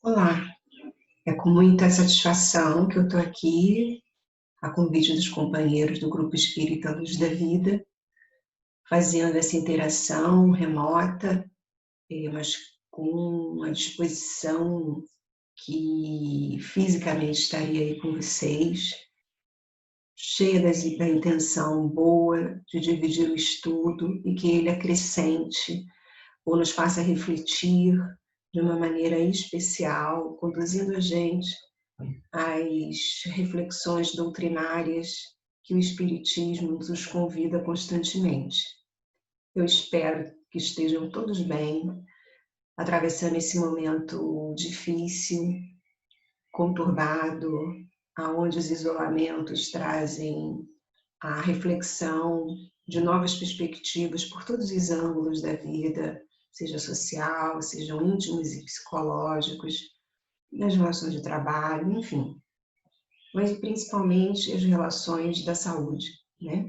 Olá, é com muita satisfação que eu estou aqui, a convite dos companheiros do Grupo Espírita Luz da Vida, fazendo essa interação remota, mas com uma disposição que fisicamente estaria aí com vocês, cheia da intenção boa de dividir o estudo e que ele acrescente ou nos faça refletir de uma maneira especial, conduzindo a gente às reflexões doutrinárias que o Espiritismo nos convida constantemente. Eu espero que estejam todos bem, atravessando esse momento difícil, conturbado, aonde os isolamentos trazem a reflexão de novas perspectivas por todos os ângulos da vida, seja social, sejam íntimos e psicológicos, nas relações de trabalho, enfim, mas principalmente as relações da saúde, né?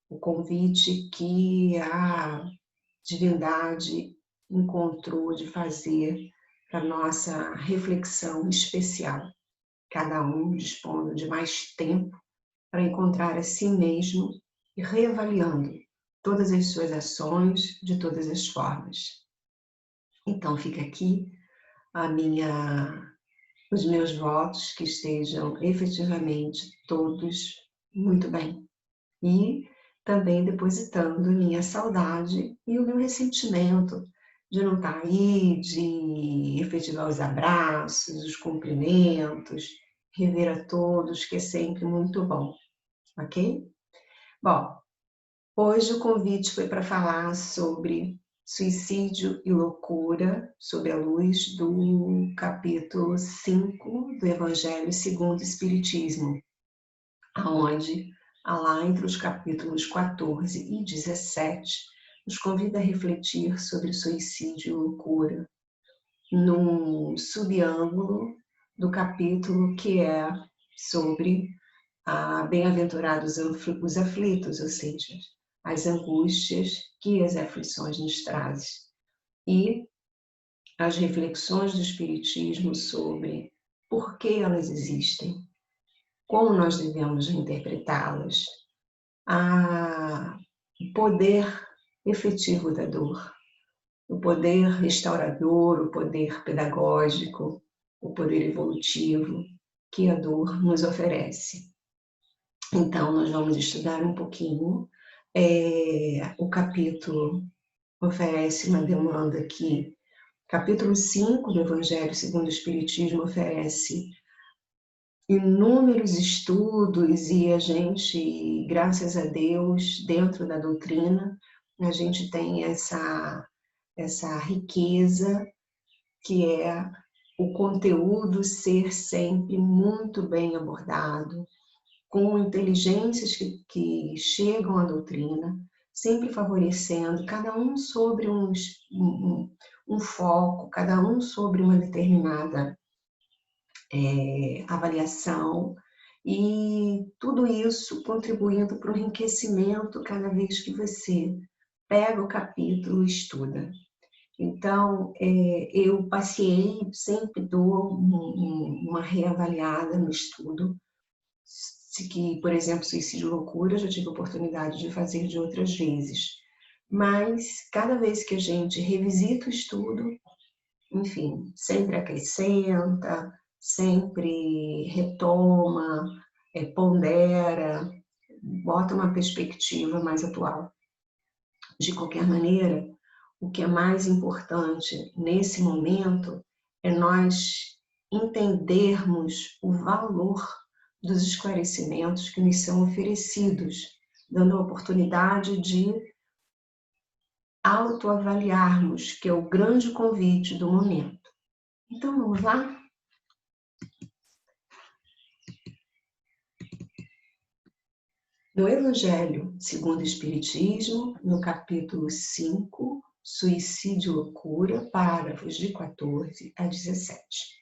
O convite que a divindade encontrou de fazer para nossa reflexão especial, cada um dispondo de mais tempo para encontrar a si mesmo e reavaliando todas as suas ações de todas as formas. Então fica aqui os meus votos que estejam efetivamente todos muito bem. E também depositando minha saudade e o meu ressentimento de não estar aí, de efetivar os abraços, os cumprimentos, rever a todos, que é sempre muito bom, ok? Bom, hoje o convite foi para falar sobre suicídio e loucura, sob a luz do capítulo 5 do Evangelho segundo o Espiritismo, aonde, lá entre os capítulos 14 e 17, nos convida a refletir sobre suicídio e loucura, num subâmbulo do capítulo que é sobre bem-aventurados os aflitos, ou seja, as angústias que as aflições nos trazem, e as reflexões do Espiritismo sobre por que elas existem, como nós devemos interpretá-las, o poder efetivo da dor, o poder restaurador, o poder pedagógico, o poder evolutivo que a dor nos oferece. Então, nós vamos estudar um pouquinho. O capítulo oferece uma demanda que, capítulo 5 do Evangelho segundo o Espiritismo oferece inúmeros estudos e a gente, graças a Deus, dentro da doutrina, a gente tem essa riqueza que é o conteúdo ser sempre muito bem abordado, com inteligências que chegam à doutrina, sempre favorecendo cada um sobre um foco, cada um sobre uma determinada avaliação, e tudo isso contribuindo para o enriquecimento cada vez que você pega o capítulo e estuda. Então, eu passei, sempre dou uma reavaliada no estudo, que, por exemplo, suicídio e loucura, eu já tive a oportunidade de fazer de outras vezes. Mas, cada vez que a gente revisita o estudo, enfim, sempre acrescenta, sempre retoma, pondera, bota uma perspectiva mais atual. De qualquer maneira, o que é mais importante nesse momento é nós entendermos o valor dos esclarecimentos que nos são oferecidos, dando a oportunidade de autoavaliarmos, que é o grande convite do momento. Então, vamos lá? No Evangelho segundo o Espiritismo, no capítulo 5, Suicídio e Loucura, parágrafos de 14 a 17.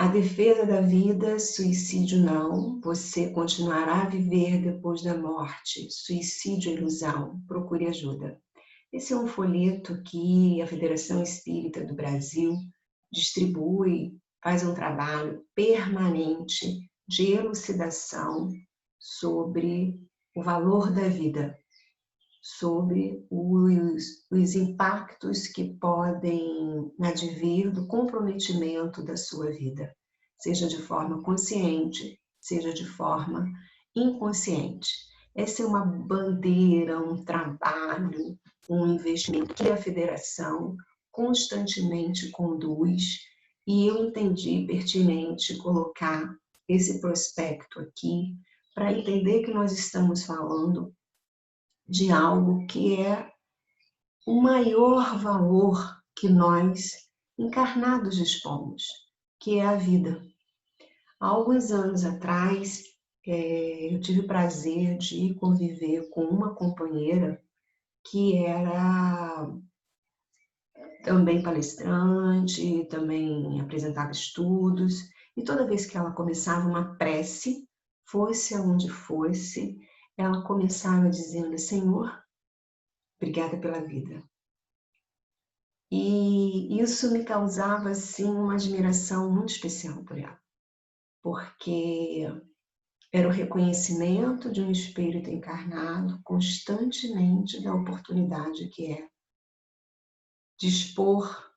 A defesa da vida, suicídio não, você continuará a viver depois da morte, suicídio é ilusão, procure ajuda. Esse é um folheto que a Federação Espírita do Brasil distribui, faz um trabalho permanente de elucidação sobre o valor da vida, sobre os impactos que podem advir do comprometimento da sua vida, seja de forma consciente, seja de forma inconsciente. Essa é uma bandeira, um trabalho, um investimento que a federação constantemente conduz, e eu entendi pertinente colocar esse prospecto aqui para entender que nós estamos falando de algo que é o maior valor que nós, encarnados, dispomos, que é a vida. Há alguns anos atrás, eu tive o prazer de conviver com uma companheira que era também palestrante, também apresentava estudos, e toda vez que ela começava uma prece, fosse aonde fosse, ela começava dizendo: Senhor, obrigada pela vida. E isso me causava, assim, uma admiração muito especial por ela, porque era o reconhecimento de um espírito encarnado constantemente da oportunidade que é dispor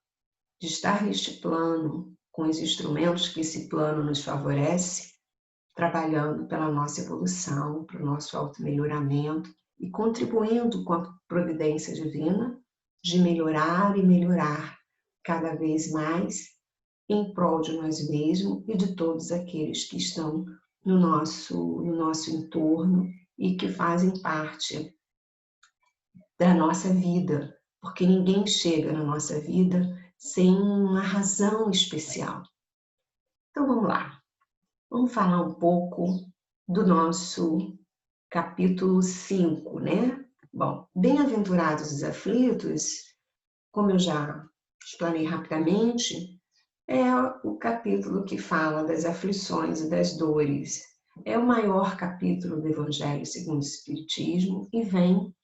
de estar neste plano com os instrumentos que esse plano nos favorece, trabalhando pela nossa evolução, para o nosso automelhoramento e contribuindo com a providência divina de melhorar e melhorar cada vez mais em prol de nós mesmos e de todos aqueles que estão no nosso entorno e que fazem parte da nossa vida, porque ninguém chega na nossa vida sem uma razão especial. Então vamos lá, vamos falar um pouco do nosso capítulo 5, né? Bom, bem-aventurados os aflitos, como eu já explanei rapidamente, é o capítulo que fala das aflições e das dores. É o maior capítulo do Evangelho segundo o Espiritismo e vem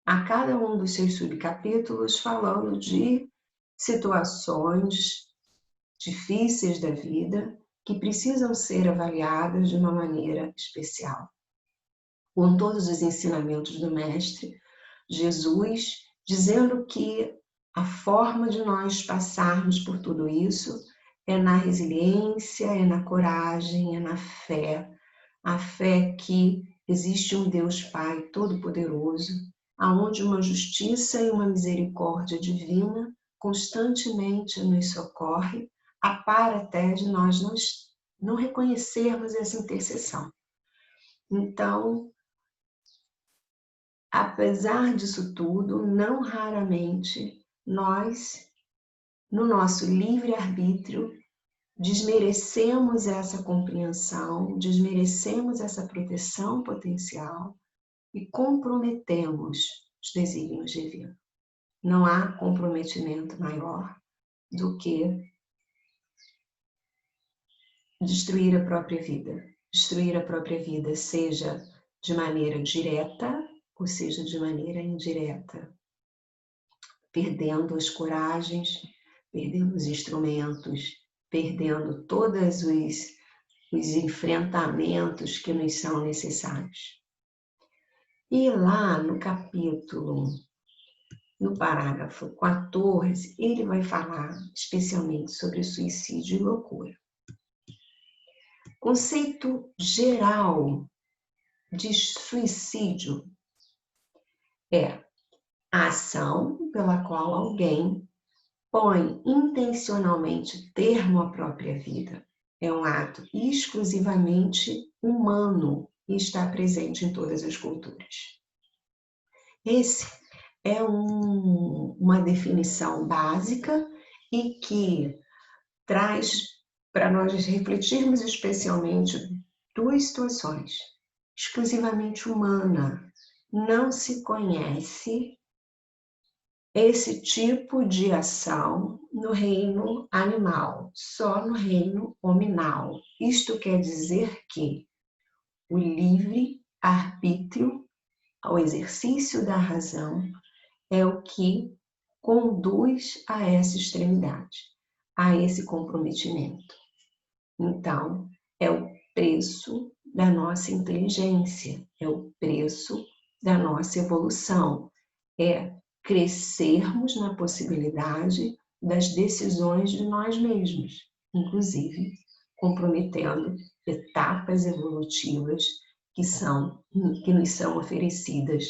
a cada um dos seus subcapítulos falando de situações difíceis da vida que precisam ser avaliadas de uma maneira especial. Com todos os ensinamentos do Mestre Jesus, dizendo que a forma de nós passarmos por tudo isso é na resiliência, é na coragem, é na fé. A fé que existe um Deus Pai Todo-Poderoso, aonde uma justiça e uma misericórdia divina constantemente nos socorre, a par até de nós não reconhecermos essa intercessão. Então, apesar disso tudo, não raramente nós, no nosso livre-arbítrio, desmerecemos essa compreensão, desmerecemos essa proteção potencial e comprometemos os desígnios divinos. Não há comprometimento maior do que destruir a própria vida. Destruir a própria vida, seja de maneira direta, ou seja, de maneira indireta, perdendo as coragens, perdendo os instrumentos, perdendo todos os enfrentamentos que nos são necessários. E lá no capítulo, no parágrafo 14, ele vai falar especialmente sobre suicídio e loucura. Conceito geral de suicídio é a ação pela qual alguém põe intencionalmente termo à própria vida. É um ato exclusivamente humano e está presente em todas as culturas. Esse é uma definição básica e que traz para nós refletirmos especialmente duas situações exclusivamente humana. Não se conhece esse tipo de ação no reino animal, só no reino hominal. Isto quer dizer que o livre-arbítrio, ao exercício da razão, é o que conduz a essa extremidade. a esse comprometimento. Então, é o preço da nossa inteligência, é o preço da nossa evolução, é crescermos na possibilidade das decisões de nós mesmos, inclusive comprometendo etapas evolutivas que nos são oferecidas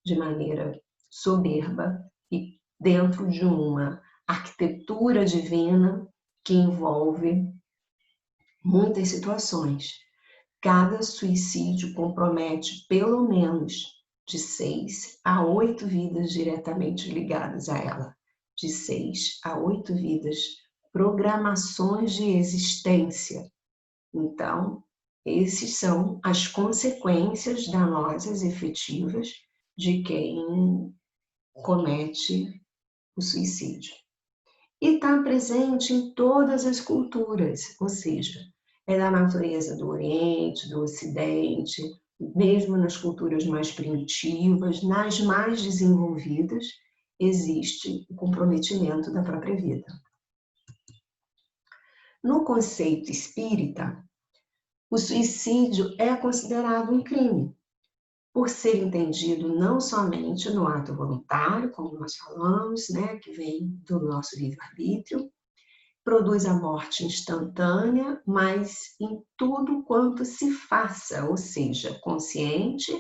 de maneira soberba e dentro de uma arquitetura divina que envolve muitas situações. Cada suicídio compromete pelo menos de 6 a 8 vidas diretamente ligadas a ela. De 6 a 8 vidas, programações de existência. Então, esses são as consequências danosas efetivas de quem comete o suicídio. E está presente em todas as culturas, ou seja, é da natureza do Oriente, do Ocidente, mesmo nas culturas mais primitivas, nas mais desenvolvidas, existe o comprometimento da própria vida. No conceito espírita, o suicídio é considerado um crime, por ser entendido não somente no ato voluntário, como nós falamos, né, que vem do nosso livre-arbítrio, produz a morte instantânea, mas em tudo quanto se faça, ou seja, consciente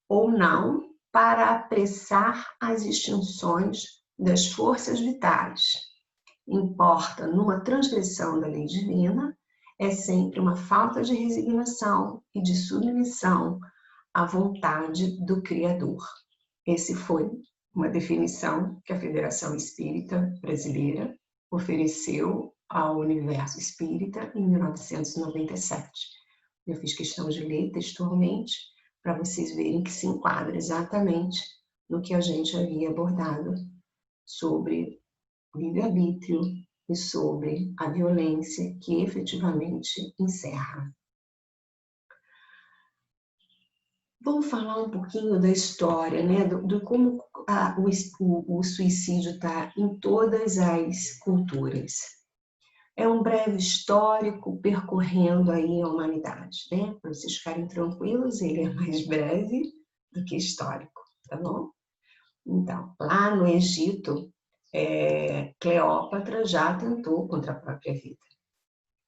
ou não, para apressar as extinções das forças vitais. Importa numa transgressão da lei divina, é sempre uma falta de resignação e de submissão à vontade do Criador. Esse foi uma definição que a Federação Espírita Brasileira ofereceu ao Universo Espírita em 1997. Eu fiz questão de ler textualmente para vocês verem que se enquadra exatamente no que a gente havia abordado sobre livre-arbítrio e sobre a violência que efetivamente encerra. Vamos falar um pouquinho da história, né? Do como o suicídio está em todas as culturas. É um breve histórico percorrendo aí a humanidade, né? Para vocês ficarem tranquilos, ele é mais breve do que histórico, tá bom? Então, lá no Egito, Cleópatra já atentou contra a própria vida.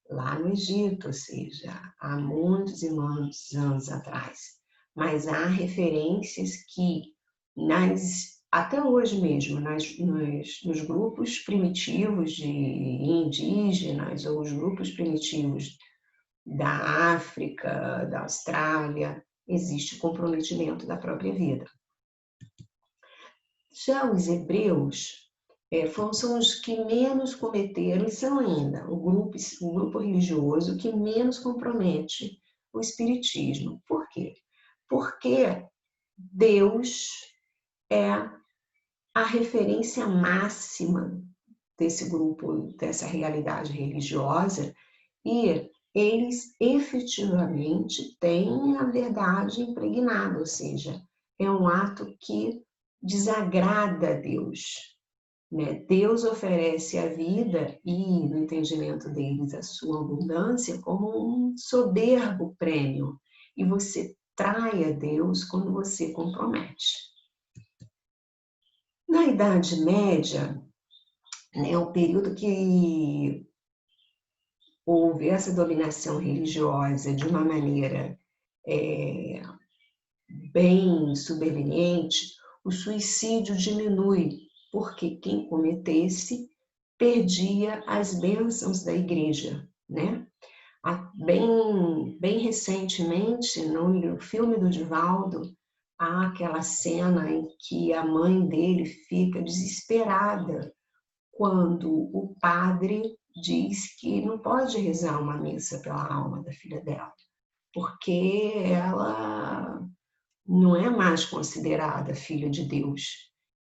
Lá no Egito, ou seja, há muitos e muitos anos atrás. Mas há referências que, até hoje mesmo, nos grupos primitivos de indígenas ou os grupos primitivos da África, da Austrália, existe comprometimento da própria vida. Já os hebreus são os que menos cometeram, e são ainda o grupo religioso que menos compromete o espiritismo. Por quê? Porque Deus é a referência máxima desse grupo, dessa realidade religiosa, e eles efetivamente têm a verdade impregnada, ou seja, é um ato que desagrada a Deus. Deus oferece a vida e, no entendimento deles, a sua abundância como um soberbo prêmio. E você trai a Deus quando você compromete. Na Idade Média, o período que houve essa dominação religiosa de uma maneira bem subveniente, o suicídio diminui, porque quem cometesse perdia as bênçãos da igreja, né? Bem recentemente, no filme do Divaldo, há aquela cena em que a mãe dele fica desesperada quando o padre diz que não pode rezar uma missa pela alma da filha dela, porque ela não é mais considerada filha de Deus.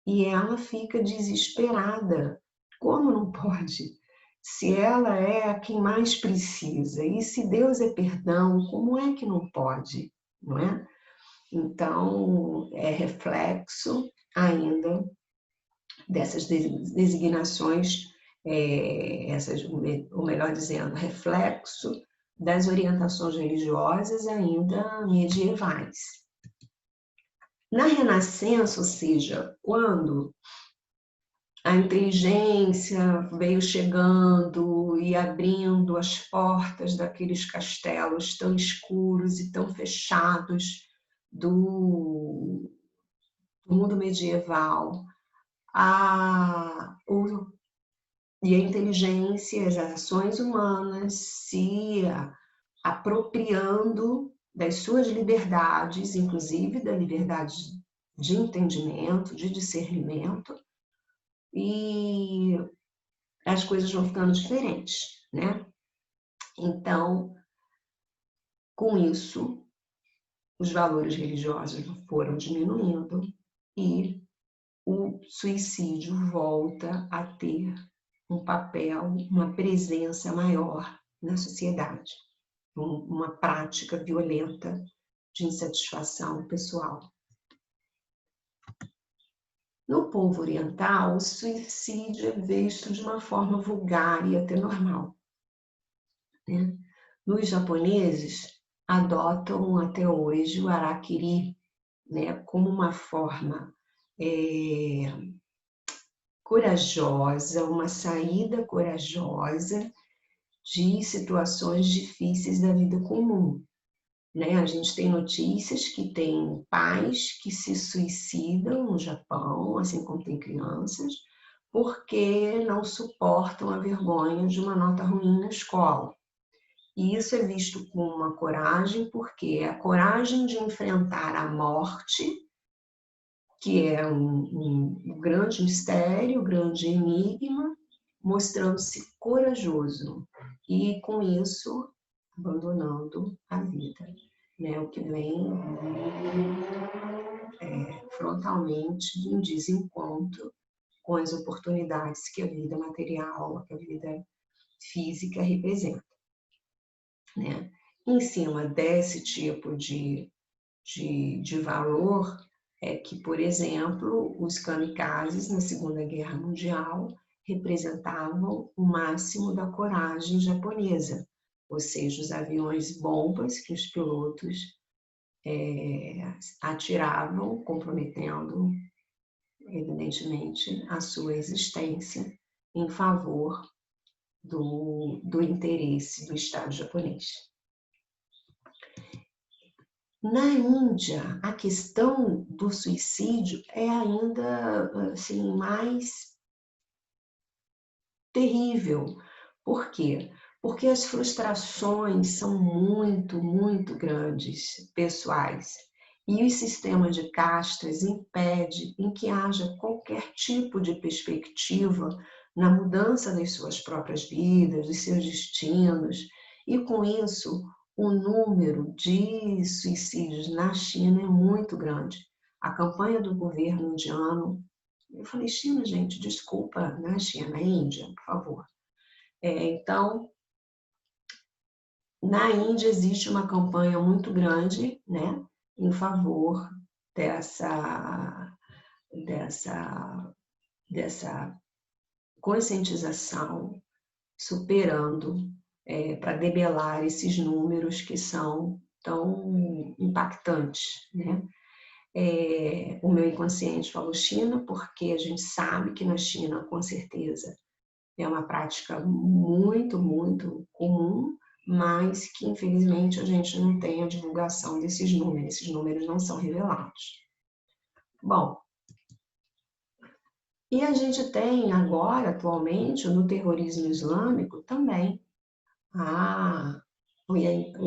E ela fica desesperada. Como não pode? Se ela é a quem mais precisa, e se Deus é perdão, como é que não pode? Não é? Então, é reflexo ainda dessas designações ou melhor dizendo, reflexo das orientações religiosas ainda medievais. Na Renascença, ou seja, quando a inteligência veio chegando e abrindo as portas daqueles castelos tão escuros e tão fechados do mundo medieval, e a inteligência, as ações humanas se apropriando das suas liberdades, inclusive da liberdade de entendimento, de discernimento, e as coisas vão ficando diferentes, né? Então, com isso, os valores religiosos foram diminuindo e o suicídio volta a ter um papel, uma presença maior na sociedade, uma prática violenta de insatisfação pessoal. No povo oriental, o suicídio é visto de uma forma vulgar e até normal, né? Nos japoneses, adotam até hoje o harakiri, né, como uma forma corajosa, uma saída corajosa de situações difíceis da vida comum, né? A gente tem notícias que tem pais que se suicidam no Japão, assim como tem crianças, porque não suportam a vergonha de uma nota ruim na escola. E isso é visto com uma coragem, porque é a coragem de enfrentar a morte, que é um grande mistério, um grande enigma, mostrando-se corajoso e, com isso, abandonando a vida, né? O que vem frontalmente em desencontro com as oportunidades que a vida material, que a vida física representa, né? Em cima desse tipo de valor, é que, por exemplo, os kamikazes na Segunda Guerra Mundial representavam o máximo da coragem japonesa, ou seja, os aviões bombas que os pilotos atiravam, comprometendo, evidentemente, a sua existência em favor do interesse do Estado japonês. Na Índia, a questão do suicídio é ainda assim, mais terrível. Por quê? Porque as frustrações são muito, muito grandes, pessoais. E o sistema de castas impede em que haja qualquer tipo de perspectiva na mudança das suas próprias vidas, dos seus destinos. E com isso, o número de suicídios na China é muito grande. A campanha do governo indiano, eu falei, China, gente, desculpa, não é China, é Índia, por favor. Então, na Índia existe uma campanha muito grande, né, em favor dessa conscientização, superando para debelar esses números que são tão impactantes, né? O meu inconsciente falou China, porque a gente sabe que na China, com certeza, é uma prática muito, muito comum, mas que, infelizmente, a gente não tem a divulgação desses números. Esses números não são revelados. Bom, e a gente tem agora, atualmente, no terrorismo islâmico também, o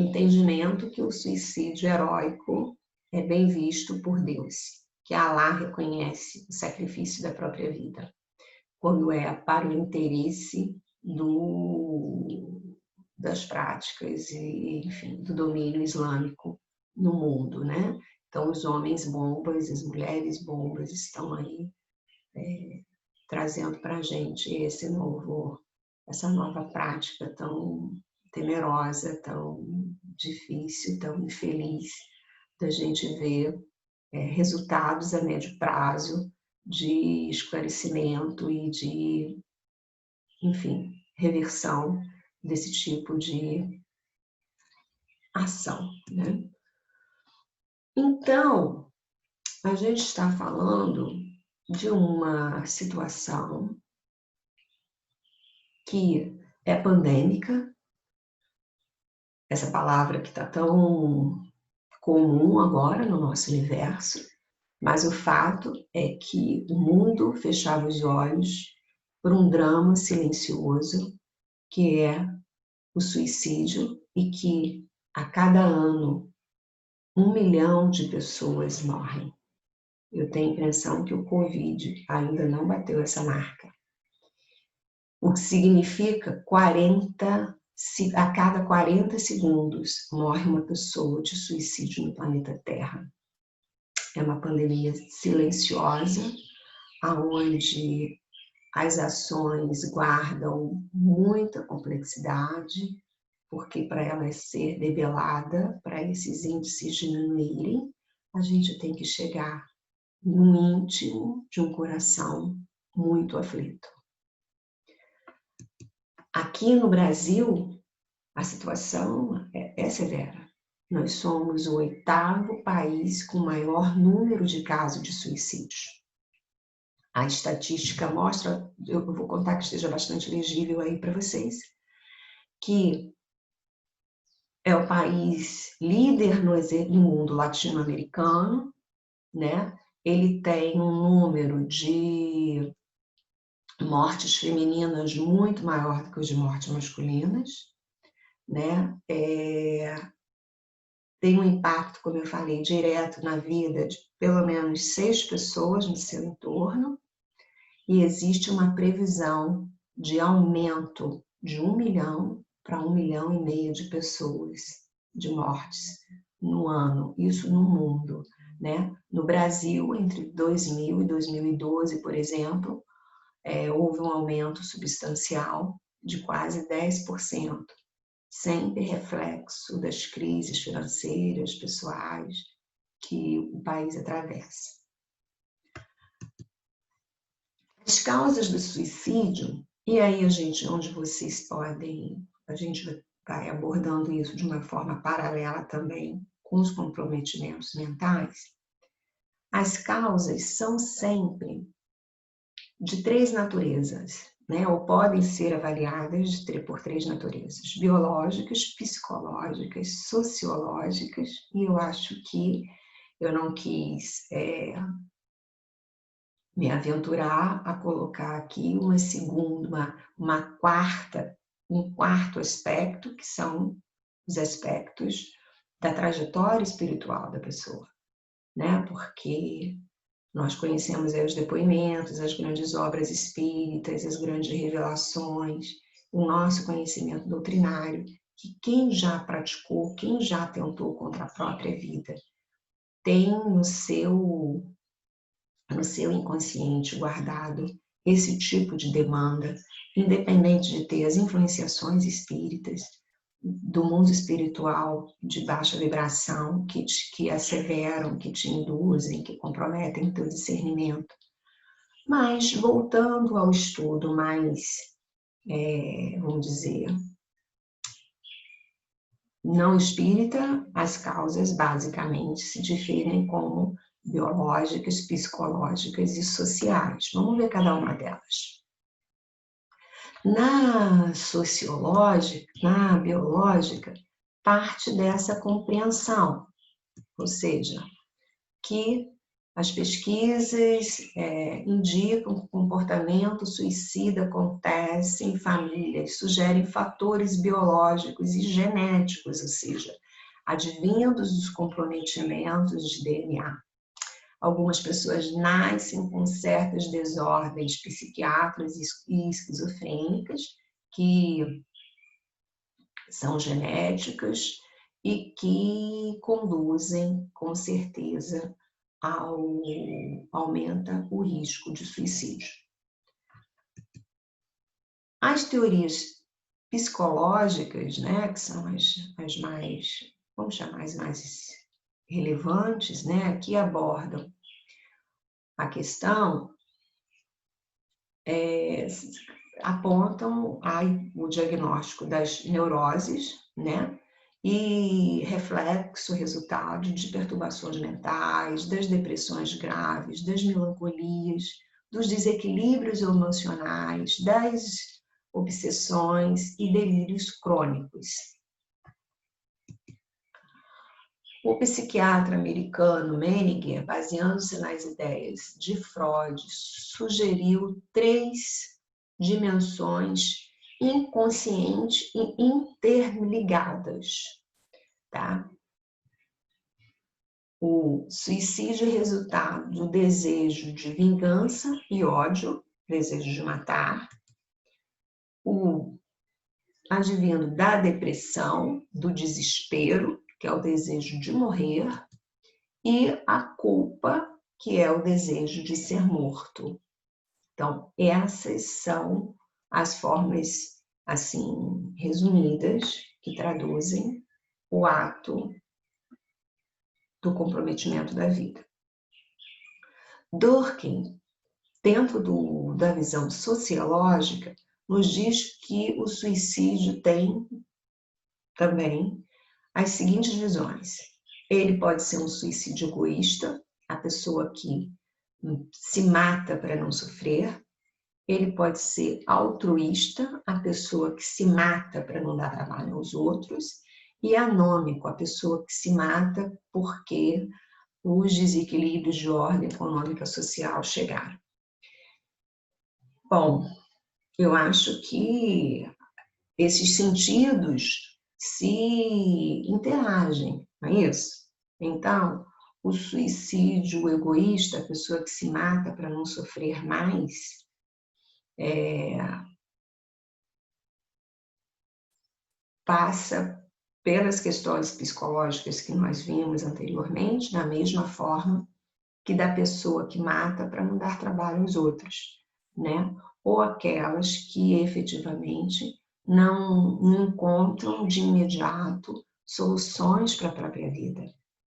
entendimento que o suicídio heróico é bem visto por Deus, que Allah reconhece o sacrifício da própria vida, quando é para o interesse das práticas e, enfim, do domínio islâmico no mundo, né? Então, os homens bombas, as mulheres bombas estão aí trazendo para a gente essa nova prática tão temerosa, tão difícil, tão infeliz, da gente ver resultados a médio prazo de esclarecimento e de enfim, reversão desse tipo de ação, né? Então, a gente está falando de uma situação que é pandêmica, essa palavra que está tão comum agora no nosso universo, mas o fato é que o mundo fechava os olhos por um drama silencioso que é o suicídio e que a cada ano 1 milhão de pessoas morrem. Eu tenho a impressão que o Covid ainda não bateu essa marca. O que significa a cada 40 segundos morre uma pessoa de suicídio no planeta Terra. É uma pandemia silenciosa, onde as ações guardam muita complexidade, porque para ela ser debelada, para esses índices diminuírem, a gente tem que chegar no íntimo de um coração muito aflito. Aqui no Brasil, a situação é severa. Nós somos o 8º país com maior número de casos de suicídio. A estatística mostra, eu vou contar que esteja bastante legível aí para vocês, que é o país líder no mundo latino-americano, né? Ele tem um número de mortes femininas muito maior do que o de mortes masculinas, né? Tem um impacto, como eu falei, direto na vida de pelo menos 6 pessoas no seu entorno, e existe uma previsão de aumento de 1 milhão para 1,5 milhão de pessoas de mortes no ano, isso no mundo, né? No Brasil, entre 2000 e 2012, por exemplo, houve um aumento substancial de quase 10%, sempre reflexo das crises financeiras, pessoais, que o país atravessa. As causas do suicídio, e aí onde vocês podem, a gente vai abordando isso de uma forma paralela também com os comprometimentos mentais, as causas são sempre de 3 naturezas, né? Ou podem ser avaliadas por 3 naturezas: biológicas, psicológicas, sociológicas, e eu acho que eu não quis me aventurar a colocar aqui um quarto aspecto, que são os aspectos da trajetória espiritual da pessoa, né? Porque nós conhecemos aí os depoimentos, as grandes obras espíritas, as grandes revelações, o nosso conhecimento doutrinário, que quem já praticou, quem já tentou contra a própria vida, tem no seu inconsciente guardado esse tipo de demanda, independente de ter as influenciações espíritas, do mundo espiritual de baixa vibração, que asseveram, que te induzem, que comprometem o teu discernimento. Mas, voltando ao estudo mais, vamos dizer, não espírita, as causas basicamente se diferem como biológicas, psicológicas e sociais. Vamos ver cada uma delas. Na sociológica, na biológica, parte dessa compreensão, ou seja, que as pesquisas indicam que o comportamento suicida acontece em famílias, sugerem fatores biológicos e genéticos, ou seja, advindos dos comprometimentos de DNA. Algumas pessoas nascem com certas desordens psiquiátricas e esquizofrênicas, que são genéticas e que conduzem, com certeza, aumenta o risco de suicídio. As teorias psicológicas, né, que são as mais, vamos chamar as mais relevantes, né, que abordam a questão, apontam o diagnóstico das neuroses, né? E reflexo, resultado de perturbações mentais, das depressões graves, das melancolias, dos desequilíbrios emocionais, das obsessões e delírios crônicos. O psiquiatra americano Menninger, baseando-se nas ideias de Freud, sugeriu 3 dimensões inconscientes e interligadas, tá? O suicídio é resultado do desejo de vingança e ódio, desejo de matar, o advindo da depressão, do desespero, que é o desejo de morrer, e a culpa, que é o desejo de ser morto. Então, essas são as formas, assim, resumidas, que traduzem o ato do comprometimento da vida. Durkheim, dentro da visão sociológica, nos diz que o suicídio tem também as seguintes visões. Ele pode ser um suicídio egoísta, a pessoa que se mata para não sofrer. Ele pode ser altruísta, a pessoa que se mata para não dar trabalho aos outros. E anômico, a pessoa que se mata porque os desequilíbrios de ordem econômica social chegaram. Bom, eu acho que esses sentidos se interagem, não é isso? Então, o suicídio egoísta, a pessoa que se mata para não sofrer mais, passa pelas questões psicológicas que nós vimos anteriormente, da mesma forma que da pessoa que mata para não dar trabalho aos outros, né? Ou aquelas que efetivamente não encontram de imediato soluções para a própria vida,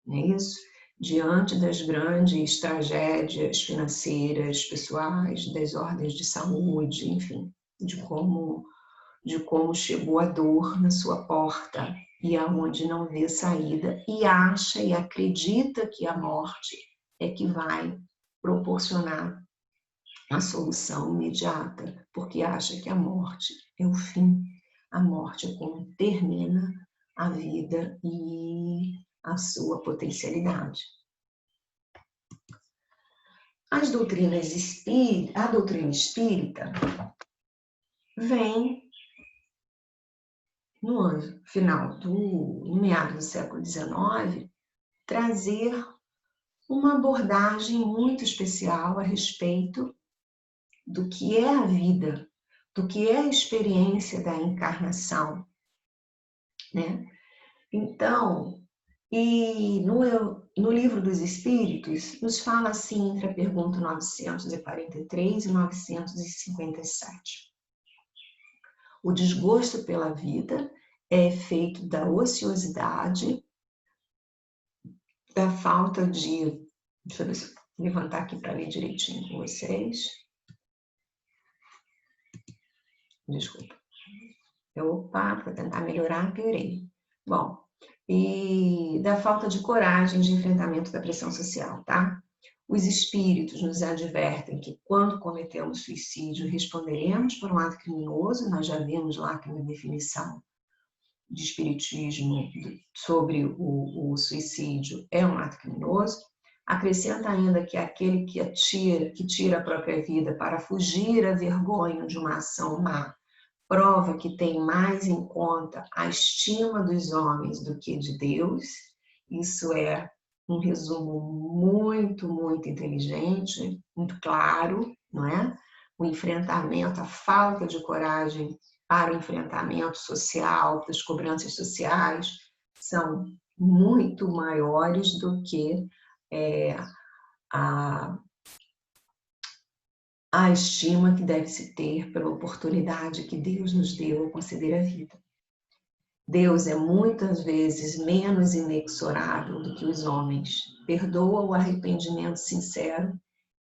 não é isso? Diante das grandes tragédias financeiras, pessoais, das ordens de saúde, enfim, de como chegou a dor na sua porta e aonde não vê saída e acha e acredita que a morte é que vai proporcionar a solução imediata, porque acha que a morte é o fim, a morte é como termina a vida e a sua potencialidade. A doutrina espírita vem no meado do século XIX, trazer uma abordagem muito especial a respeito do que é a vida, do que é a experiência da encarnação, né? Então, e no Livro dos Espíritos, nos fala assim entre a pergunta 943 e 957. O desgosto pela vida é efeito da ociosidade, da falta de... Deixa eu ver se eu levantar aqui para ler direitinho com vocês. Desculpa. Opa, para tentar melhorar, piorei. Bom, e da falta de coragem de enfrentamento da pressão social, tá? Os espíritos nos advertem que quando cometemos suicídio, responderemos por um ato criminoso, nós já vimos lá que na definição de espiritismo sobre o suicídio é um ato criminoso. Acrescenta ainda que aquele que tira a própria vida para fugir à vergonha de uma ação má, prova que tem mais em conta a estima dos homens do que de Deus. Isso é um resumo muito, muito inteligente, muito claro, não é? O enfrentamento, a falta de coragem para o enfrentamento social, das cobranças sociais, são muito maiores do que a estima que deve se ter pela oportunidade que Deus nos deu ao conceder a vida. Deus é muitas vezes menos inexorável do que os homens, perdoa o arrependimento sincero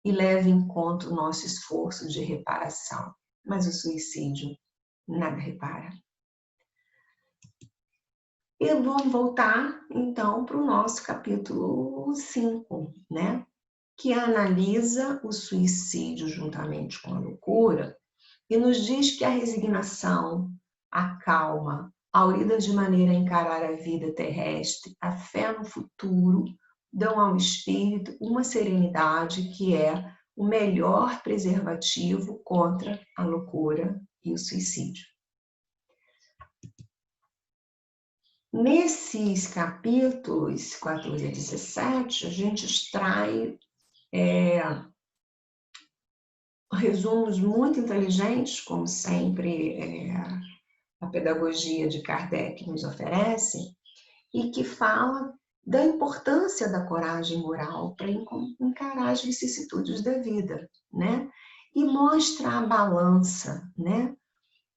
e leva em conta o nosso esforço de reparação. mas o suicídio nada repara. E vamos voltar, então, para o nosso capítulo 5, né? Que analisa o suicídio juntamente com a loucura e nos diz que a resignação, a calma, a unida de maneira a encarar a vida terrestre, a fé no futuro, dão ao espírito uma serenidade que é o melhor preservativo contra a loucura e o suicídio. Nesses capítulos 14 a 17, a gente extrai resumos muito inteligentes, como sempre a pedagogia de Kardec nos oferece, e que fala da importância da coragem moral para encarar as vicissitudes da vida, né? E mostra a balança, né?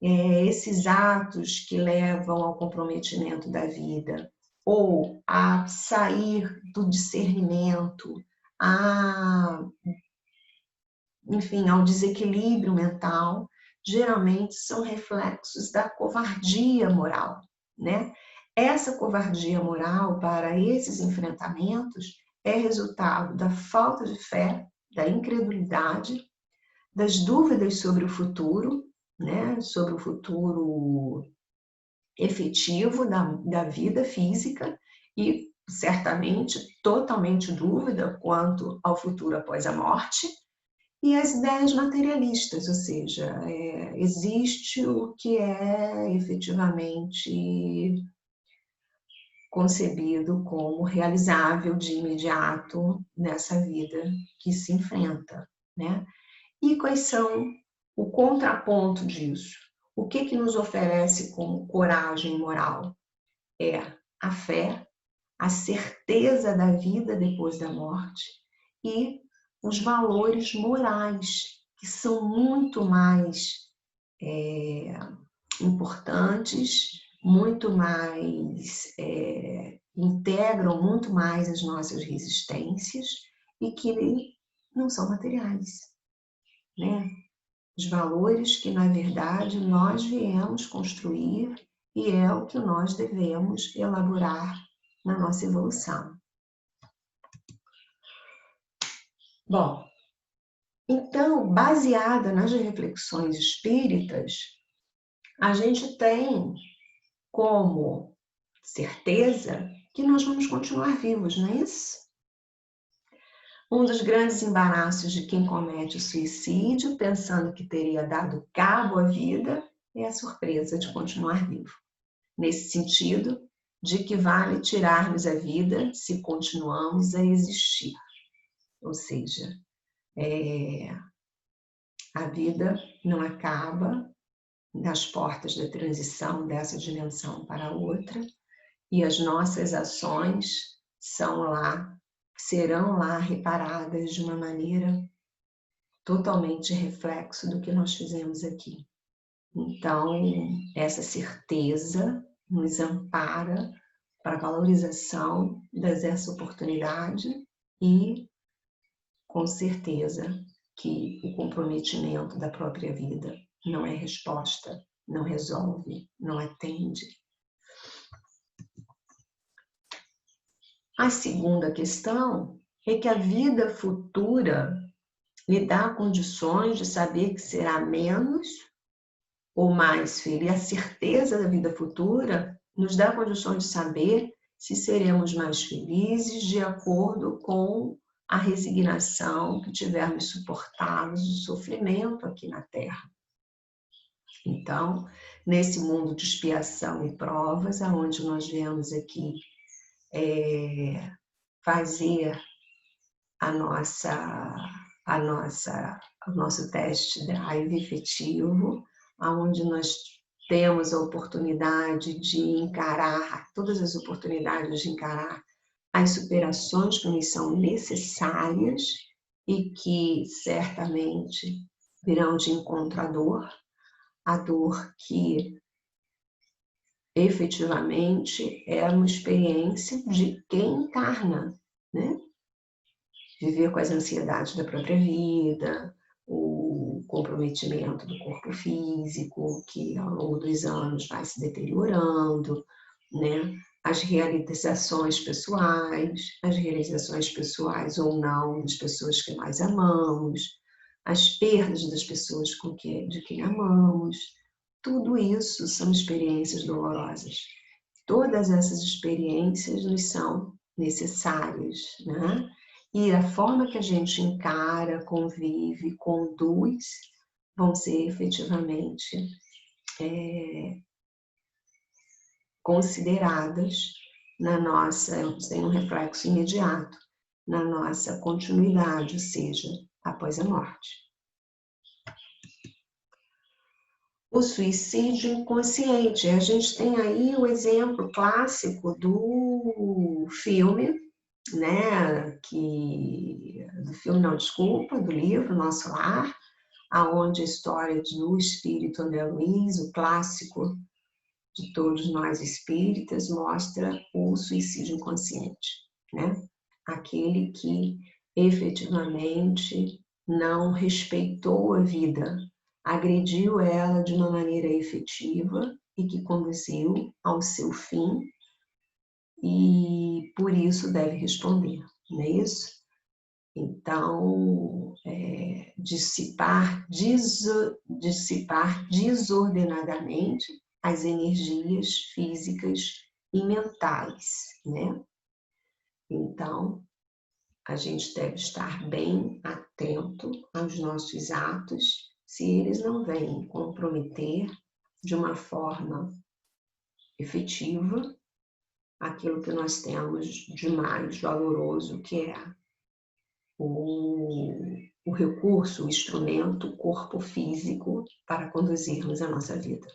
Esses atos que levam ao comprometimento da vida, ou a sair do discernimento, enfim, ao desequilíbrio mental, geralmente são reflexos da covardia moral, né? Essa covardia moral para esses enfrentamentos é resultado da falta de fé, da incredulidade, das dúvidas sobre o futuro, né? Sobre o futuro efetivo da vida física e, certamente, totalmente dúvida quanto ao futuro após a morte, e as ideias materialistas, ou seja, existe o que é efetivamente concebido como realizável de imediato nessa vida que se enfrenta, né? E quais são o contraponto disso? O que nos oferece como coragem moral? É a fé, a certeza da vida depois da morte e os valores morais, que são muito mais importantes, muito mais, integram muito mais as nossas resistências e que não são materiais, né? Os valores que, na verdade, nós viemos construir e é o que nós devemos elaborar na nossa evolução. Bom, então, baseada nas reflexões espíritas, a gente tem como certeza que nós vamos continuar vivos, não é isso? Um dos grandes embaraços de quem comete o suicídio, pensando que teria dado cabo à vida, é a surpresa de continuar vivo. Nesse sentido, de que vale tirar-nos a vida se continuamos a existir. Ou seja, a vida não acaba nas portas da transição dessa dimensão para outra, e as nossas ações serão lá reparadas de uma maneira totalmente reflexo do que nós fizemos aqui. Então, essa certeza nos ampara para a valorização dessa oportunidade e, com certeza, que o comprometimento da própria vida não é resposta, não resolve, não atende. A segunda questão é que a vida futura lhe dá condições de saber que será menos ou mais feliz. A certeza da vida futura nos dá condições de saber se seremos mais felizes de acordo com a resignação que tivermos suportado o sofrimento aqui na Terra. Então, nesse mundo de expiação e provas, aonde nós viemos aqui fazer o nosso teste drive efetivo, aonde nós temos a oportunidade de encarar, todas as oportunidades de encarar as superações que nos são necessárias e que certamente virão de encontro à dor que efetivamente é uma experiência de quem encarna, né? Viver com as ansiedades da própria vida, com comprometimento do corpo físico, que ao longo dos anos vai se deteriorando, né? As realizações pessoais ou não das pessoas que mais amamos, as perdas das pessoas de quem amamos, tudo isso são experiências dolorosas. Todas essas experiências nos são necessárias, né? E a forma que a gente encara, convive, conduz, vão ser efetivamente consideradas na nossa, tem um reflexo imediato, na nossa continuidade, ou seja, após a morte. O suicídio inconsciente. A gente tem aí o exemplo clássico do filme, né, do livro Nosso Lar, aonde a história do espírito André Luiz, o clássico de todos nós espíritas, mostra o suicídio inconsciente, né? Aquele que efetivamente não respeitou a vida, agrediu ela de uma maneira efetiva e que conduziu ao seu fim e por isso deve responder, não é isso? Então, dissipar desordenadamente as energias físicas e mentais, né? Então, a gente deve estar bem atento aos nossos atos, se eles não vêm comprometer de uma forma efetiva aquilo que nós temos de mais valoroso, que é o recurso, o instrumento, o corpo físico para conduzirmos a nossa vida.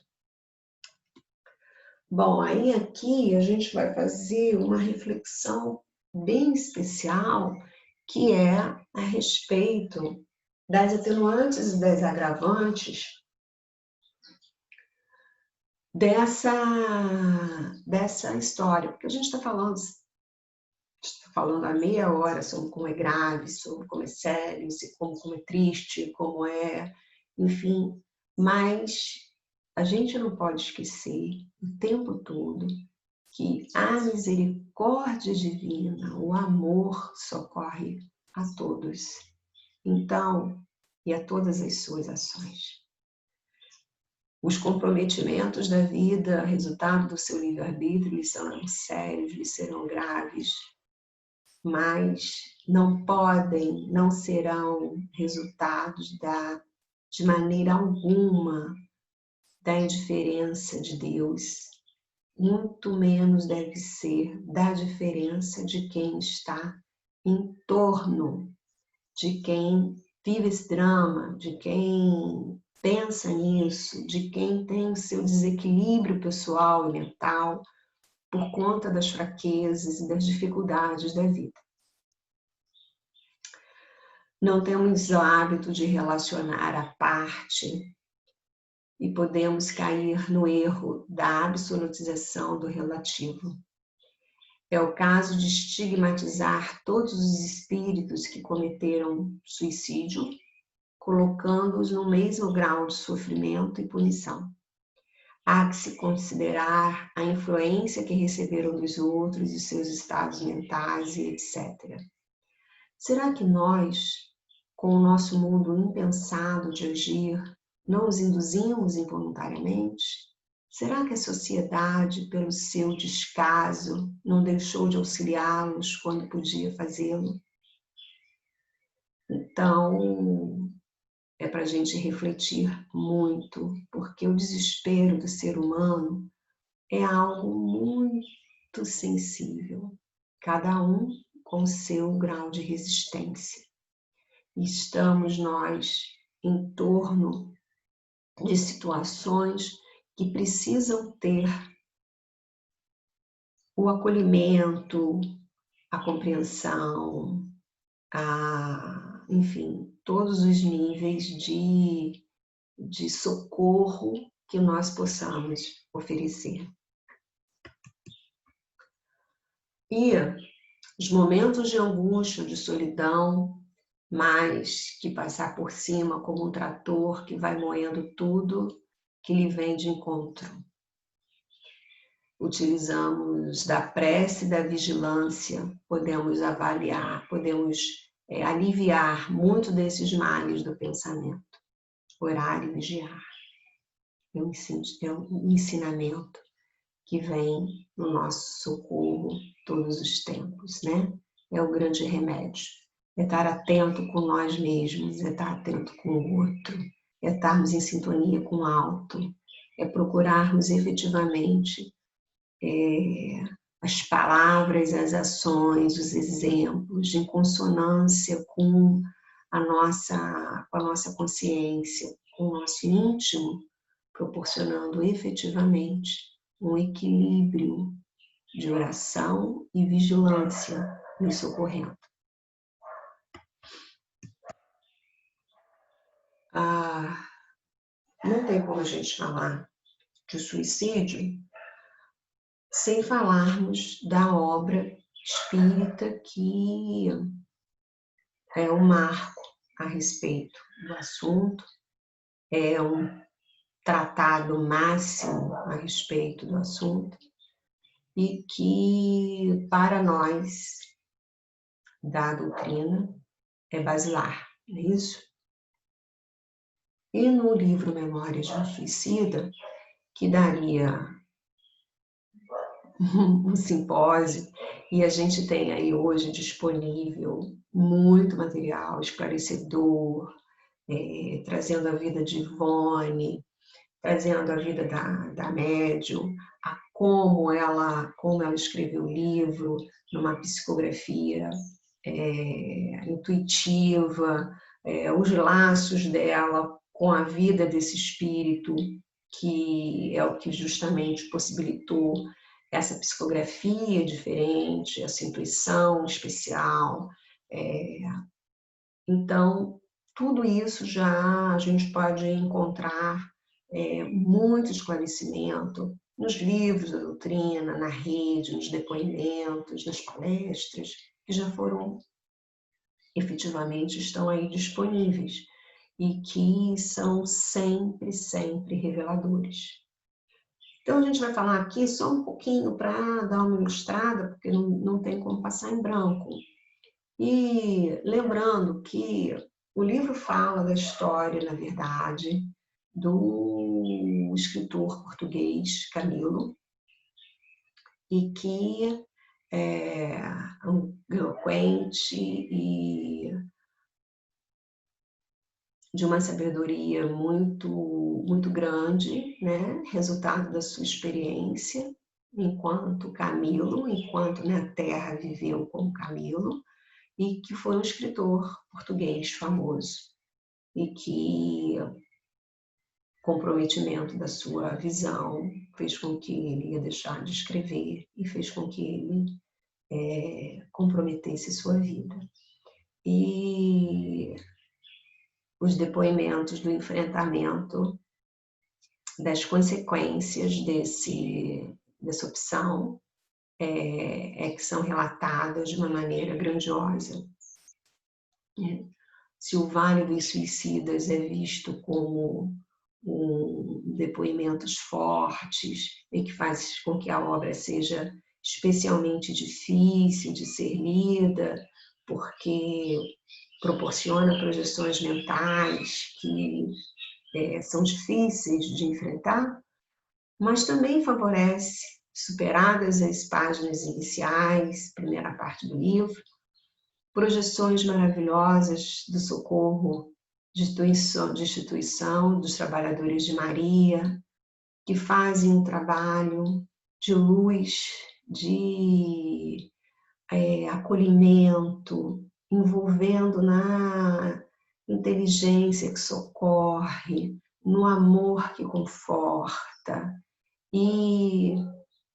Bom, aí aqui a gente vai fazer uma reflexão bem especial, que é a respeito das atenuantes e das agravantes dessa história, porque a gente está falando há meia hora sobre como é grave, sobre como é sério, como é triste, como é, enfim, mas a gente não pode esquecer o tempo todo que a misericórdia divina, o amor socorre a todos, então, e a todas as suas ações. Os comprometimentos da vida, resultado do seu livre-arbítrio, lhes serão sérios, lhes serão graves, mas não serão resultados de maneira alguma da indiferença de Deus, muito menos deve ser da diferença de quem está em torno, de quem vive esse drama, de quem pensa nisso, de quem tem o seu desequilíbrio pessoal e mental por conta das fraquezas e das dificuldades da vida. Não temos o hábito de relacionar a parte e podemos cair no erro da absolutização do relativo. É o caso de estigmatizar todos os espíritos que cometeram suicídio, colocando-os no mesmo grau de sofrimento e punição. Há que se considerar a influência que receberam dos outros e seus estados mentais e etc. Será que nós, com o nosso mundo impensado de agir, não os induzimos involuntariamente? Será que a sociedade, pelo seu descaso, não deixou de auxiliá-los quando podia fazê-lo? Então, é para a gente refletir muito, porque o desespero do ser humano é algo muito sensível, cada um com o seu grau de resistência. E estamos nós em torno de situações que precisam ter o acolhimento, a compreensão, enfim, todos os níveis de socorro que nós possamos oferecer. E os momentos de angústia, de solidão, mais que passar por cima como um trator que vai moendo tudo que lhe vem de encontro. Utilizamos da prece e da vigilância, podemos avaliar, podemos aliviar muito desses males do pensamento. Orar e vigiar. É um ensinamento que vem no nosso socorro todos os tempos, né? É o grande remédio. É estar atento com nós mesmos, é estar atento com o outro, é estarmos em sintonia com o alto, é procurarmos efetivamente as palavras, as ações, os exemplos em consonância com a nossa consciência, com o nosso íntimo, proporcionando efetivamente um equilíbrio de oração e vigilância nos socorrendo. Não tem como a gente falar de suicídio sem falarmos da obra espírita que é um marco a respeito do assunto, é um tratado máximo a respeito do assunto e que, para nós, da doutrina, é basilar, não é isso? E no livro Memórias de um Suicida, que daria um simpósio, e a gente tem aí hoje disponível muito material esclarecedor, trazendo a vida de Ivone, trazendo a vida da médium, como ela escreveu o livro, numa psicografia intuitiva, os laços dela com a vida desse espírito, que é o que justamente possibilitou essa psicografia diferente, essa intuição especial. Então, tudo isso já a gente pode encontrar muito esclarecimento nos livros da doutrina, na rede, nos depoimentos, nas palestras, que já foram, efetivamente, estão aí disponíveis e que são sempre, sempre reveladores. Então, a gente vai falar aqui só um pouquinho para dar uma ilustrada, porque não tem como passar em branco. E lembrando que o livro fala da história, na verdade, do escritor português Camilo, e que é um eloquente e de uma sabedoria muito, muito grande, né? Resultado da sua experiência enquanto Camilo, enquanto na Terra viveu como Camilo, e que foi um escritor português famoso, e que comprometimento da sua visão fez com que ele ia deixar de escrever e fez com que ele comprometesse sua vida. E os depoimentos do enfrentamento das consequências dessa opção que são relatadas de uma maneira grandiosa. Se o Vale dos Suicidas é visto como depoimentos fortes e que faz com que a obra seja especialmente difícil de ser lida, porque proporciona projeções mentais que são difíceis de enfrentar, mas também favorece, superadas as páginas iniciais, primeira parte do livro, projeções maravilhosas do socorro de instituição dos trabalhadores de Maria, que fazem um trabalho de luz, de acolhimento, envolvendo na inteligência que socorre, no amor que conforta e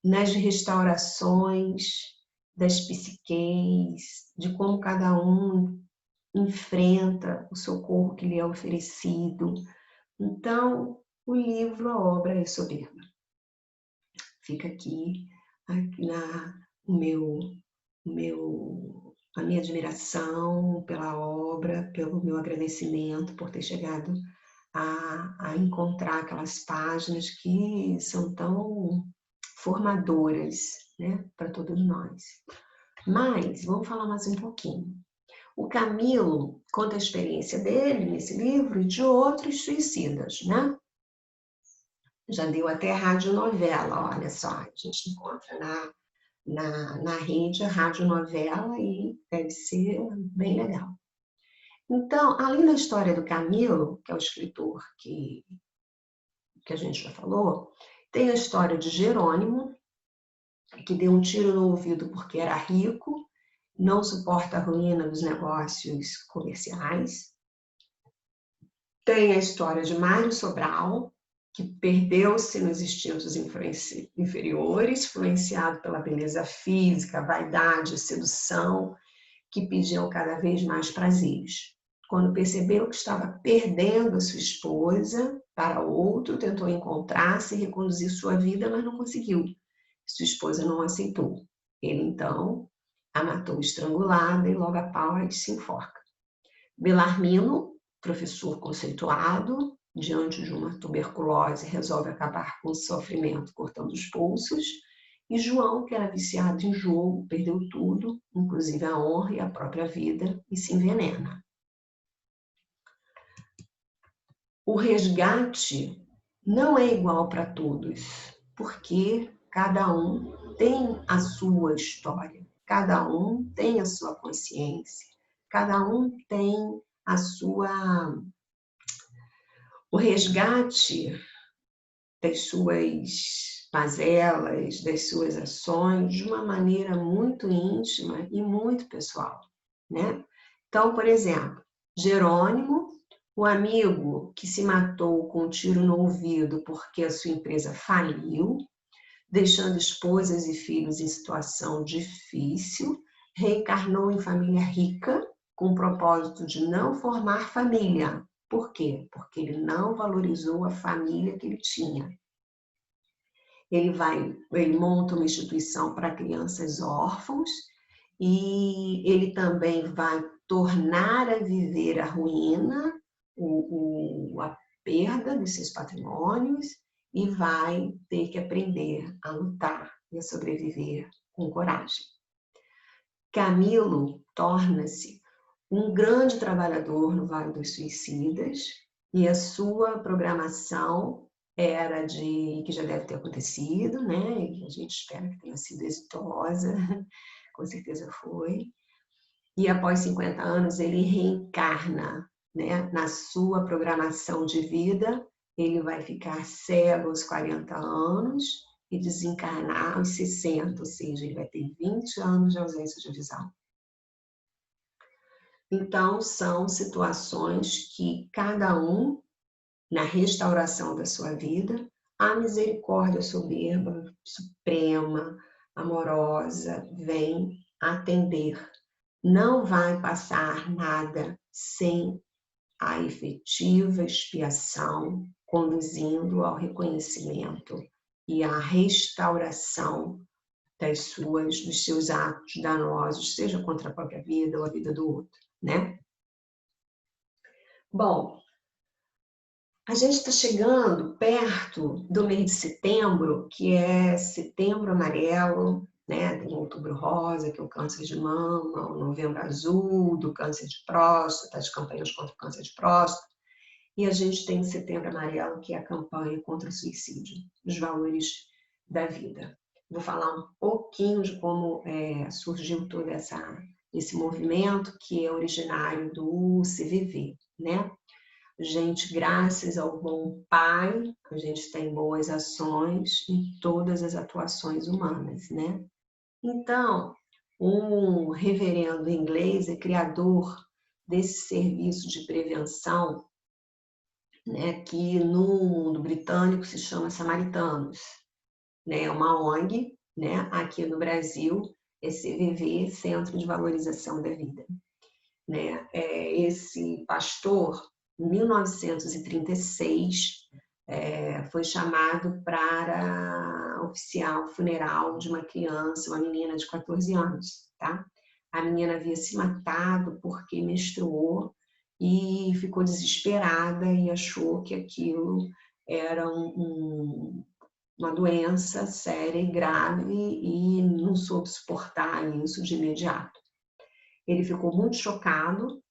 nas restaurações das psiques, de como cada um enfrenta o socorro que lhe é oferecido. Então, o livro, a obra é soberba. Fica aqui o meu a minha admiração pela obra, pelo meu agradecimento por ter chegado a encontrar aquelas páginas que são tão formadoras, né, para todos nós. Mas, vamos falar mais um pouquinho. O Camilo conta a experiência dele nesse livro e de outros suicidas, né? Já deu até radionovela, olha só, a gente encontra na rede a radionovela e deve ser bem legal. Então, além da história do Camilo, que é o escritor que a gente já falou, tem a história de Jerônimo, que deu um tiro no ouvido porque era rico, não suporta a ruína dos negócios comerciais. Tem a história de Mário Sobral, que perdeu-se nos instintos inferiores, influenciado pela beleza física, vaidade, sedução, que pediam cada vez mais prazeres. Quando percebeu que estava perdendo a sua esposa para outro, tentou encontrar-se e reconduzir sua vida, mas não conseguiu. Sua esposa não aceitou. Ele, então, a matou estrangulada e logo após se enforca. Belarmino, professor conceituado, diante de uma tuberculose, resolve acabar com o sofrimento cortando os pulsos. E João, que era viciado em jogo, perdeu tudo, inclusive a honra e a própria vida, e se envenena. O resgate não é igual para todos, porque cada um tem a sua história, cada um tem a sua consciência, cada um tem a sua... O resgate das suas mazelas, das suas ações, de uma maneira muito íntima e muito pessoal, né? Então, por exemplo, Jerônimo, o amigo que se matou com um tiro no ouvido porque a sua empresa faliu, deixando esposas e filhos em situação difícil, reencarnou em família rica, com o propósito de não formar família. Por quê? Porque ele não valorizou a família que ele tinha. Ele monta uma instituição para crianças órfãos e ele também vai tornar a viver a ruína, a perda dos seus patrimônios e vai ter que aprender a lutar e a sobreviver com coragem. Camilo torna-se um grande trabalhador no Vale dos Suicidas e a sua programação era que já deve ter acontecido, né? E a gente espera que tenha sido exitosa, com certeza foi. E após 50 anos ele reencarna, né? Na sua programação de vida, ele vai ficar cego aos 40 anos e desencarnar aos 60, ou seja, ele vai ter 20 anos de ausência de visão. Então, são situações que cada um, na restauração da sua vida, a misericórdia soberba, suprema, amorosa, vem atender. Não vai passar nada sem a efetiva expiação, conduzindo ao reconhecimento e à restauração dos seus atos danosos, seja contra a própria vida ou a vida do outro, né? Bom, a gente está chegando perto do mês de setembro, que é Setembro Amarelo, né? Tem Outubro Rosa, que é o câncer de mama, o Novembro Azul, do câncer de próstata, as campanhas contra o câncer de próstata, e a gente tem o Setembro Amarelo, que é a campanha contra o suicídio, os valores da vida. Vou falar um pouquinho de como surgiu todo esse movimento, que é originário do CVV, né? Gente, graças ao bom Pai, a gente tem boas ações em todas as atuações humanas, né? Então, um reverendo inglês é criador desse serviço de prevenção, né, que no mundo britânico se chama Samaritanos, né? É uma ONG, né? Aqui no Brasil é CVV, Centro de Valorização da Vida, né? Esse pastor, em 1936, foi chamado para oficiar o funeral de uma criança, uma menina de 14 anos, tá? A menina havia se matado porque menstruou e ficou desesperada e achou que aquilo era uma doença séria e grave e não soube suportar isso de imediato. Ele ficou muito chocado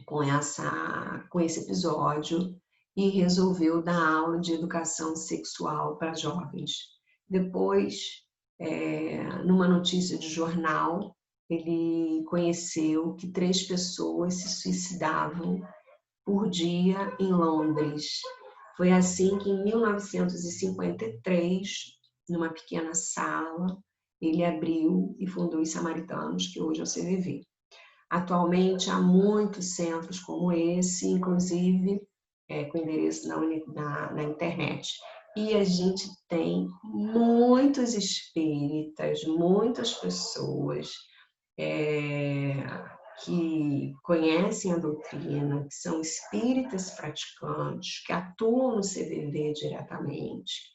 com esse episódio e resolveu dar aula de educação sexual para jovens. Depois, numa notícia de jornal, ele conheceu que 3 pessoas se suicidavam por dia em Londres. Foi assim que, em 1953, numa pequena sala, ele abriu e fundou os Samaritanos, que hoje é o CVV. Atualmente, há muitos centros como esse, inclusive com endereço na internet. E a gente tem muitos espíritas, muitas pessoas que conhecem a doutrina, que são espíritas praticantes, que atuam no CVV diretamente,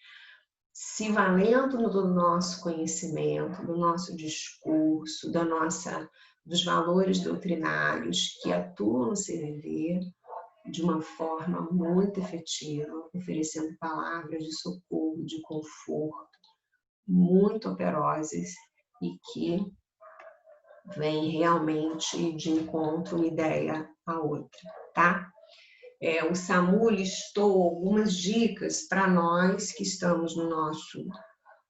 se valendo do nosso conhecimento, do nosso discurso, dos valores doutrinários que atuam no CVV de uma forma muito efetiva, oferecendo palavras de socorro, de conforto, muito operosas e que vem realmente de encontro uma ideia à outra, tá? O SAMU listou algumas dicas para nós que estamos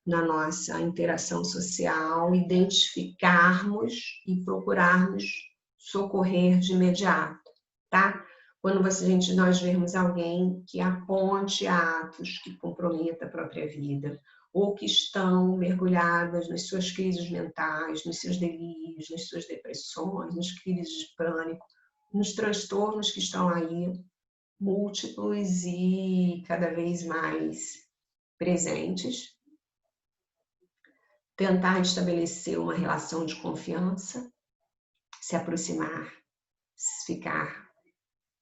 na nossa interação social, identificarmos e procurarmos socorrer de imediato, tá? Quando nós vermos alguém que aponte atos que comprometam a própria vida, ou que estão mergulhadas nas suas crises mentais, nos seus delírios, nas suas depressões, nas crises de pânico, nos transtornos que estão aí, múltiplos e cada vez mais presentes, tentar estabelecer uma relação de confiança, se aproximar, ficar,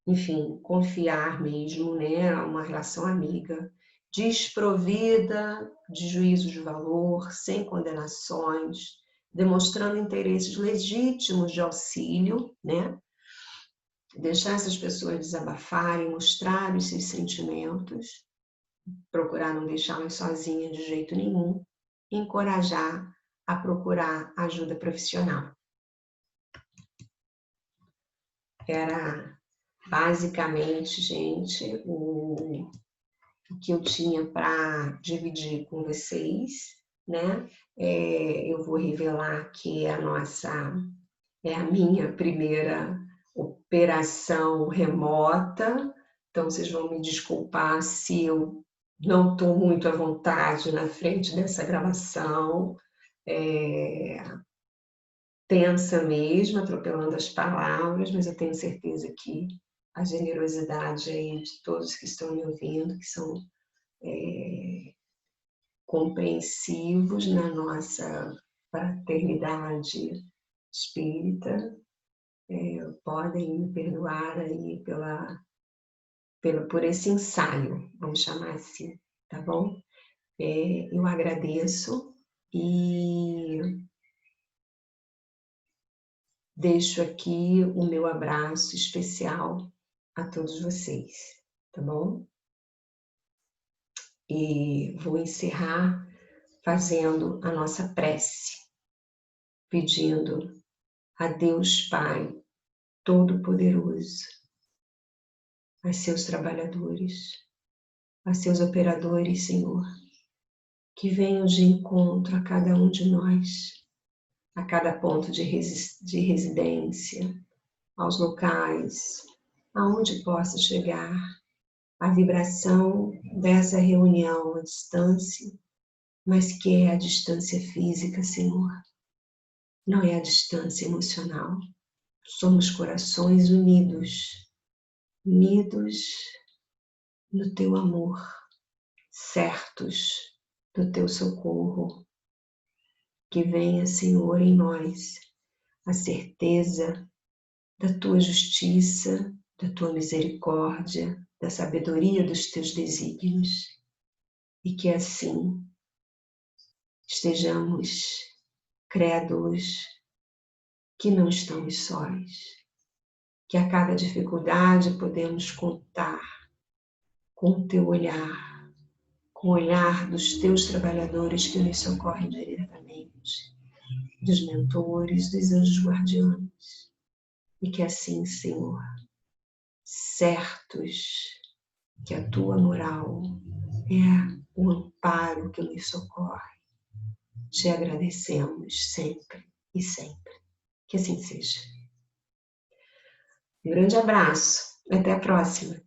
enfim, confiar mesmo, né, uma relação amiga, desprovida de juízo de valor, sem condenações, demonstrando interesses legítimos de auxílio, né? Deixar essas pessoas desabafarem, mostrar os seus sentimentos, procurar não deixá-las sozinhas de jeito nenhum, e encorajar a procurar ajuda profissional. Era basicamente, gente, o que eu tinha para dividir com vocês, né? Eu vou revelar que a minha primeira operação remota, então vocês vão me desculpar se eu não estou muito à vontade na frente dessa gravação, tensa mesmo, atropelando as palavras, mas eu tenho certeza que a generosidade aí de todos que estão me ouvindo, que são compreensivos na nossa fraternidade espírita, podem me perdoar aí por esse ensaio, vamos chamar assim, tá bom? Eu agradeço e deixo aqui o meu abraço especial a todos vocês, tá bom? E vou encerrar fazendo a nossa prece, pedindo a Deus Pai Todo-Poderoso, a seus trabalhadores, a seus operadores, Senhor, que venham de encontro a cada um de nós, a cada ponto de residência, aos locais, aonde possa chegar a vibração dessa reunião à distância, mas que é a distância física, Senhor, não é a distância emocional. Somos corações unidos, unidos no teu amor, certos do teu socorro. Que venha, Senhor, em nós a certeza da tua justiça, da tua misericórdia, da sabedoria dos teus desígnios, e que assim estejamos credos que não estamos sós, que a cada dificuldade podemos contar com o teu olhar, com o olhar dos teus trabalhadores que nos socorrem diretamente, dos mentores, dos anjos guardiões. E que assim, Senhor, certos que a tua moral é o amparo que nos socorre, te agradecemos sempre e sempre. Que assim seja. Um grande abraço. Até a próxima.